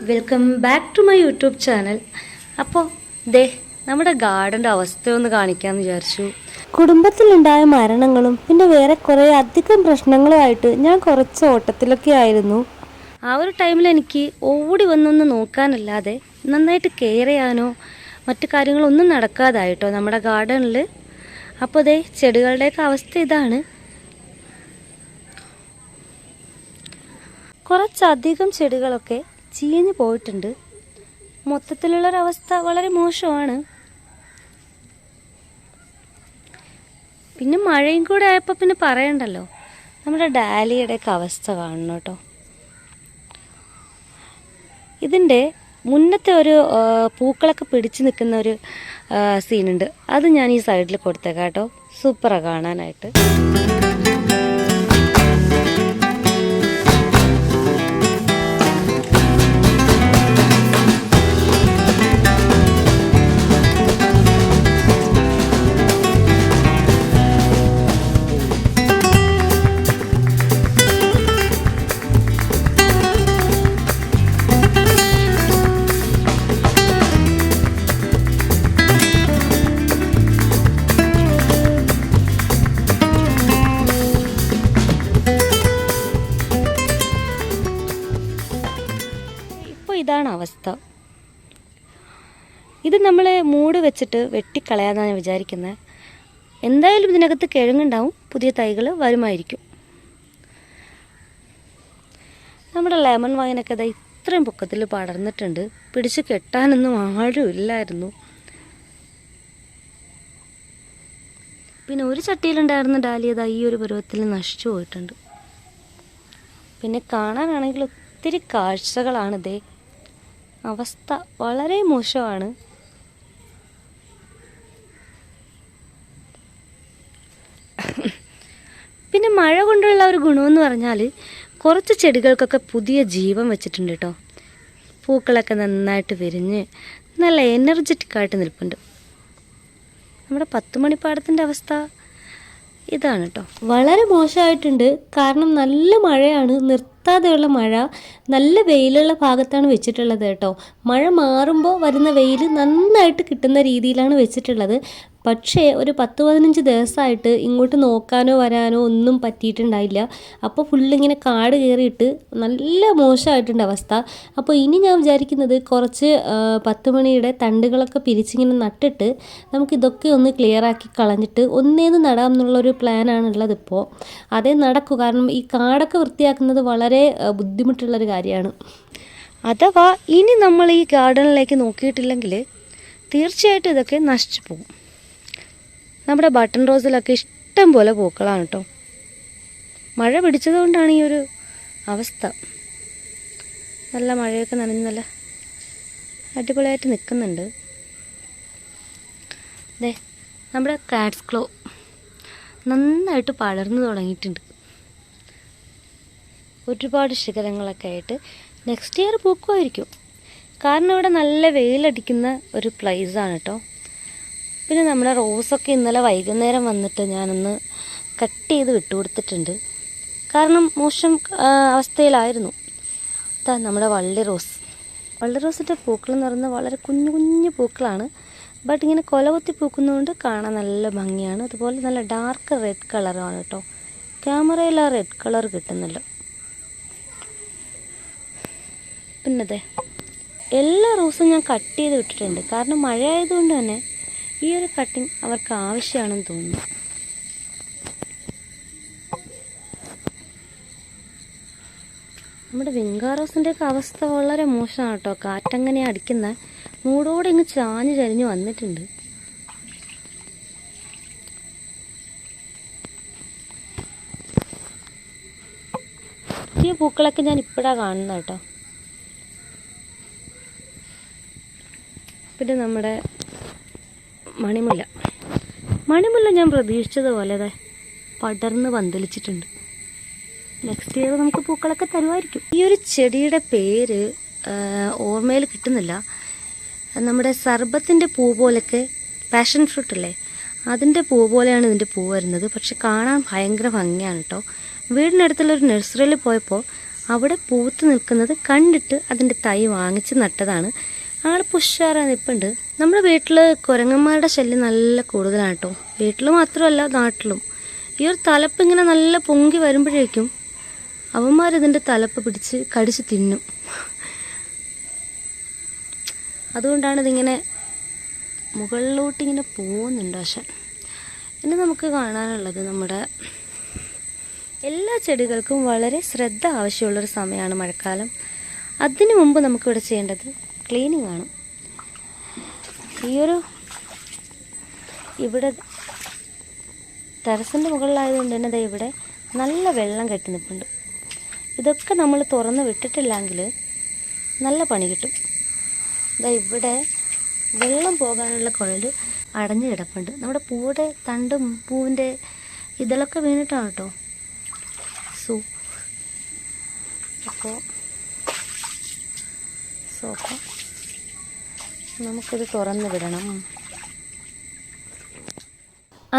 Welcome back to my YouTube channel. അപ്പോൾ ദേ നമ്മുടെ ഗാർഡൻ്റെ അവസ്ഥയൊന്ന് കാണിക്കാമെന്ന് വിചാരിച്ചു. കുടുംബത്തിലുണ്ടായ മരണങ്ങളും പിന്നെ വേറെ കുറേ അധികം പ്രശ്നങ്ങളുമായിട്ട് ഞാൻ കുറച്ച് ഓട്ടത്തിലൊക്കെ ആയിരുന്നു. ആ ഒരു ടൈമിൽ എനിക്ക് ഓടി വന്നൊന്ന് നോക്കാനല്ലാതെ നന്നായിട്ട് കെയർ ചെയ്യാനോ മറ്റു കാര്യങ്ങളൊന്നും നടക്കാതായിട്ടോ നമ്മുടെ ഗാർഡനിൽ. അപ്പോൾ ദേ ചെടികളുടെയൊക്കെ അവസ്ഥ ഇതാണ്. കുറച്ചധികം ചെടികളൊക്കെ ചീഞ്ഞു പോയിട്ടുണ്ട്. മൊത്തത്തിലുള്ളൊരവസ്ഥ വളരെ മോശമാണ്. പിന്നെ മഴയും കൂടെ ആയപ്പോൾ പിന്നെ പറയണ്ടല്ലോ, നമ്മുടെ ഡാലിയുടെയൊക്കെ അവസ്ഥ കാണണം കേട്ടോ. ഇതിൻ്റെ മുന്നത്തെ ഒരു പൂക്കളൊക്കെ പിടിച്ച് നിൽക്കുന്ന ഒരു സീനുണ്ട്, അത് ഞാൻ ഈ സൈഡിൽ കൊടുത്തേക്കാം കേട്ടോ. സൂപ്പറാണ് കാണാനായിട്ട്. ഇതാണ് അവസ്ഥ. ഇത് നമ്മൾ മൂട് വെച്ചിട്ട് വെട്ടിക്കളയാന്നാണ് ഞാൻ വിചാരിക്കുന്നത്. എന്തായാലും ഇതിനകത്ത് കിഴങ്ങുണ്ടാവും, പുതിയ തൈകൾ വരുമായിരിക്കും. നമ്മുടെ ലെമൺ വൈനൊക്കെ ഇതാ ഇത്രയും പൊക്കത്തിൽ പടർന്നിട്ടുണ്ട്. പിടിച്ച് കെട്ടാനൊന്നും ആരും ഇല്ലായിരുന്നു. പിന്നെ ഒരു ചട്ടിയിലുണ്ടായിരുന്ന ഡാലിയതാ ഈ ഒരു പരുവത്തിൽ നശിച്ചു പോയിട്ടുണ്ട്. പിന്നെ കാണാനാണെങ്കിൽ ഒത്തിരി കാഴ്ചകളാണിതേ. അവസ്ഥ വളരെ മോശമാണ്. പിന്നെ മഴ കൊണ്ടുള്ള ഒരു ഗുണമെന്ന് പറഞ്ഞാൽ കുറച്ച് ചെടികൾക്കൊക്കെ പുതിയ ജീവൻ വെച്ചിട്ടുണ്ട് കേട്ടോ. പൂക്കളൊക്കെ നന്നായിട്ട് വിരിഞ്ഞ് നല്ല എനർജറ്റിക് ആയിട്ട് നിൽപ്പുണ്ട്. നമ്മുടെ 10 മണിപ്പാടത്തിൻ്റെ അവസ്ഥ ഇതാണ് കേട്ടോ. വളരെ മോശമായിട്ടുണ്ട്. കാരണം നല്ല മഴയാണ്, നിർത്താതെയുള്ള മഴ. നല്ല വെയിലുള്ള ഭാഗത്താണ് വെച്ചിട്ടുള്ളത് കേട്ടോ. മഴ മാറുമ്പോൾ വരുന്ന വെയിൽ നന്നായിട്ട് കിട്ടുന്ന രീതിയിലാണ് വെച്ചിട്ടുള്ളത്. പക്ഷേ ഒരു 10-15 ദിവസമായിട്ട് ഇങ്ങോട്ട് നോക്കാനോ വരാനോ ഒന്നും പറ്റിയിട്ടുണ്ടായില്ല. അപ്പോൾ ഫുള്ളിങ്ങനെ കാട് കയറിയിട്ട് നല്ല മോശമായിട്ടുണ്ട് അവസ്ഥ. അപ്പോൾ ഇനി ഞാൻ വിചാരിക്കുന്നത് കുറച്ച് 10 മണിയുടെ തണ്ടുകളൊക്കെ പിരിച്ചിങ്ങനെ നട്ടിട്ട് നമുക്കിതൊക്കെ ഒന്ന് ക്ലിയറാക്കി കളഞ്ഞിട്ട് ഒന്നേന്ന് നടാം എന്നുള്ളൊരു പ്ലാനാണുള്ളത് ഇപ്പോൾ. അതേ നടക്കൂ. കാരണം ഈ കാടൊക്കെ വൃത്തിയാക്കുന്നത് വളരെ ബുദ്ധിമുട്ടുള്ളൊരു കാര്യമാണ്. അഥവാ ഇനി നമ്മൾ ഈ ഗാർഡനിലേക്ക് നോക്കിയിട്ടില്ലെങ്കിൽ തീർച്ചയായിട്ടും ഇതൊക്കെ നശിച്ചു പോകും. നമ്മുടെ ബട്ടൺ റോസിലൊക്കെ ഇഷ്ടം പോലെ പൂക്കളാണ് കേട്ടോ. മഴ പിടിച്ചതുകൊണ്ടാണ് ഈ ഒരു അവസ്ഥ. നല്ല മഴയൊക്കെ നനഞ്ഞ് നല്ല അടിപൊളിയായിട്ട് നിൽക്കുന്നുണ്ട്. അതെ, നമ്മുടെ കാറ്റ്സ് ക്ലോ നന്നായിട്ട് പടർന്നു തുടങ്ങിയിട്ടുണ്ട്. ഒരുപാട് ശിഖരങ്ങളൊക്കെ ആയിട്ട് നെക്സ്റ്റ് ഇയർ പൂക്കുമായിരിക്കും. കാരണം ഇവിടെ നല്ല വെയിലടിക്കുന്ന ഒരു പ്ലേസാണ് കേട്ടോ. പിന്നെ നമ്മുടെ റോസൊക്കെ ഇന്നലെ വൈകുന്നേരം വന്നിട്ട് ഞാനൊന്ന് കട്ട് ചെയ്ത് വിട്ടുകൊടുത്തിട്ടുണ്ട്. കാരണം മോശം അവസ്ഥയിലായിരുന്നു. അതാ നമ്മുടെ വള്ളി റോസിൻ്റെ പൂക്കളെന്ന് പറയുന്നത് വളരെ കുഞ്ഞു കുഞ്ഞു പൂക്കളാണ്. ബട്ട് ഇങ്ങനെ കൊലകുത്തി പൂക്കുന്നതുകൊണ്ട് കാണാൻ നല്ല ഭംഗിയാണ്. അതുപോലെ നല്ല ഡാർക്ക് റെഡ് കളറാണ് കേട്ടോ. ക്യാമറയിൽ ആ റെഡ് കളർ കിട്ടുന്നില്ല. പിന്നതെ എല്ലാ റോസും ഞാൻ കട്ട് ചെയ്ത് വിട്ടിട്ടുണ്ട്. കാരണം മഴ ആയതുകൊണ്ട് തന്നെ ഈ ഒരു കട്ടിങ് അവർക്ക് ആവശ്യമാണെന്ന് തോന്നുന്നു. നമ്മുടെ വിങ്കാറോസിൻ്റെയൊക്കെ അവസ്ഥ വളരെ മോശമാണ് കേട്ടോ. കാറ്റങ്ങനെ അടിക്കുന്ന മൂടോടെ ഇങ്ങ് ചാഞ്ഞ് ചരിഞ്ഞ് വന്നിട്ടുണ്ട്. ഈ പൂക്കളൊക്കെ ഞാൻ ഇപ്പോഴാണ് കാണുന്നത് കേട്ടോ. പിന്നെ നമ്മുടെ മണിമുല്ല ഞാൻ പ്രതീക്ഷിച്ചതുപോലെ അതെ പടർന്ന് പന്തലിച്ചിട്ടുണ്ട്. നെക്സ്റ്റ് ഇയർ നമുക്ക് പൂക്കളൊക്കെ തരുമായിരിക്കും. ഈ ഒരു ചെടിയുടെ പേര് ഓർമ്മയിൽ കിട്ടുന്നില്ല. നമ്മുടെ സർബത്തിൻ്റെ പൂ പോലൊക്കെ, പാഷൻ ഫ്രൂട്ട് അല്ലേ, അതിൻ്റെ പൂ പോലെയാണ് ഇതിൻ്റെ പൂ വരുന്നത്. പക്ഷെ കാണാൻ ഭയങ്കര ഭംഗിയാണ് കേട്ടോ. വീടിനടുത്തുള്ളൊരു നഴ്സറിയിൽ പോയപ്പോൾ അവിടെ പൂത്ത് നിൽക്കുന്നത് കണ്ടിട്ട് അതിൻ്റെ തൈ വാങ്ങിച്ച് നട്ടതാണ്. ആൾ പുഷാറാ നിൽപ്പുണ്ട്. നമ്മുടെ വീട്ടിൽ കുരങ്ങന്മാരുടെ ശല്യം നല്ല കൂടുതലാണ് കേട്ടോ. വീട്ടിൽ മാത്രമല്ല നാട്ടിലും. ഈ ഒരു തലപ്പ് ഇങ്ങനെ നല്ല പൊങ്കി വരുമ്പോഴേക്കും അവന്മാരിതിൻ്റെ തലപ്പ് പിടിച്ച് കടിച്ച് തിന്നും. അതുകൊണ്ടാണ് ഇതിങ്ങനെ മുകളിലോട്ടിങ്ങനെ പോകുന്നുണ്ട് ആശാൻ. ഇനി നമുക്ക് കാണാനുള്ളത് നമ്മുടെ എല്ലാ ചെടികൾക്കും വളരെ ശ്രദ്ധ ആവശ്യമുള്ളൊരു സമയമാണ് മഴക്കാലം. അതിനു മുമ്പ് നമുക്കിവിടെ ചെയ്യേണ്ടത് ക്ലീനിങ് ആണ്. ഇവിടെ ടെറസിൻ്റെ മുകളിലായതുകൊണ്ട് തന്നെ ദേ ഇവിടെ നല്ല വെള്ളം കെട്ടി നിൽപ്പുണ്ട്. ഇതൊക്കെ നമ്മൾ തുറന്ന് വിട്ടിട്ടില്ലെങ്കിൽ നല്ല പണി കിട്ടും. ഇവിടെ വെള്ളം പോകാനുള്ള കുഴൽ അടഞ്ഞു കിടപ്പുണ്ട്. നമ്മുടെ പൂവിടെ തണ്ടും പൂവിൻ്റെ ഇതളൊക്കെ വീണിട്ടാണ് കേട്ടോ. അപ്പോൾ നമുക്കിത് തുറന്ന് വിടണം.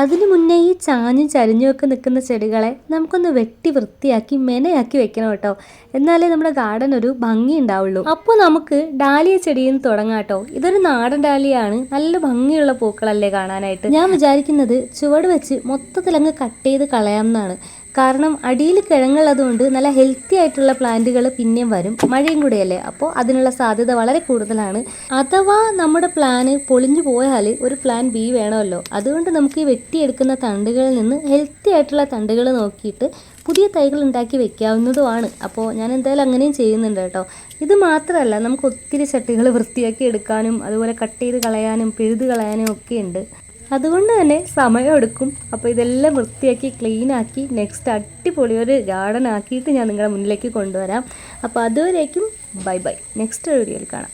അതിനു മുന്നേ ഈ ചാഞ്ഞും ചരിഞ്ഞുമൊക്കെ നിൽക്കുന്ന ചെടികളെ നമുക്കൊന്ന് വെട്ടി വൃത്തിയാക്കി മെനയാക്കി വെക്കണം കേട്ടോ. എന്നാലേ നമ്മുടെ ഗാർഡൻ ഒരു ഭംഗി ഉണ്ടാവുള്ളൂ. അപ്പോൾ നമുക്ക് ഡാലിയ ചെടിയിൽ നിന്ന് തുടങ്ങാം കേട്ടോ. ഇതൊരു നാടൻ ഡാലിയാണ്. നല്ല ഭംഗിയുള്ള പൂക്കളല്ലേ കാണാനായിട്ട്. ഞാൻ വിചാരിക്കുന്നത് ചുവട് വെച്ച് മൊത്തത്തിലങ്ങ് കട്ട് ചെയ്ത് കളയാമെന്നാണ്. കാരണം അടിയിൽ കിഴങ്ങുള്ളതുകൊണ്ട് നല്ല ഹെൽത്തി ആയിട്ടുള്ള പ്ലാന്റുകൾ പിന്നെയും വരും. മഴയും കൂടെയല്ലേ, അപ്പോൾ അതിനുള്ള സാധ്യത വളരെ കൂടുതലാണ്. അഥവാ നമ്മുടെ പ്ലാന് പൊളിഞ്ഞു പോയാൽ ഒരു പ്ലാൻ ബി വേണമല്ലോ. അതുകൊണ്ട് നമുക്ക് ഈ വെട്ടിയെടുക്കുന്ന തണ്ടുകളിൽ നിന്ന് ഹെൽത്തി ആയിട്ടുള്ള തണ്ടുകൾ നോക്കിയിട്ട് പുതിയ തൈകൾ ഉണ്ടാക്കി വെക്കാവുന്നതുമാണ്. അപ്പോൾ ഞാൻ എന്തായാലും അങ്ങനെയും ചെയ്യുന്നുണ്ട് കേട്ടോ. ഇത് മാത്രമല്ല, നമുക്ക് ഒത്തിരി ചട്ടികൾ വൃത്തിയാക്കി എടുക്കാനും അതുപോലെ കട്ട് ചെയ്ത് കളയാനും പിഴുത് കളയാനും ഒക്കെ ഉണ്ട്. അതുകൊണ്ട് തന്നെ സമയമെടുക്കും. അപ്പോൾ ഇതെല്ലാം വൃത്തിയാക്കി ക്ലീനാക്കി നെക്സ്റ്റ് അടിപൊളി ഒരു ഗാർഡൻ ആക്കിയിട്ട് ഞാൻ നിങ്ങളുടെ മുന്നിലേക്ക് കൊണ്ടുവരാം. അപ്പോൾ അതുവരേക്കും ബൈ ബൈ. നെക്സ്റ്റ് വീഡിയോയിൽ കാണാം.